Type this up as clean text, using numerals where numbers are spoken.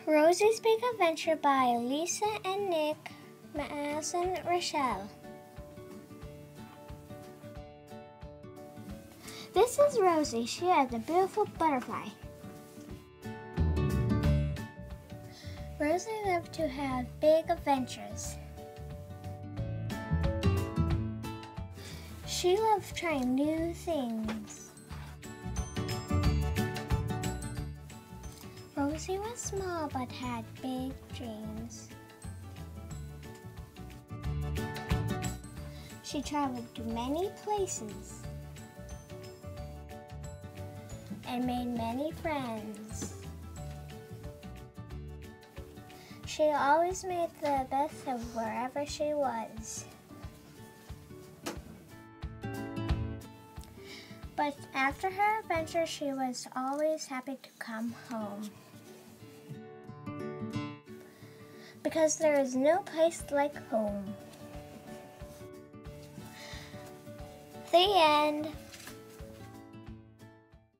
Rosie's Big Adventure by Lisa and Nick Masson-Rochelle. This is Rosie. She has a beautiful butterfly. Rosie loved to have big adventures. She loved trying new things. Rosie was small but had big dreams. She traveled to many places and made many friends. She always made the best of wherever she was. But after her adventure, she was always happy to come home. Because there is no place like home. The end.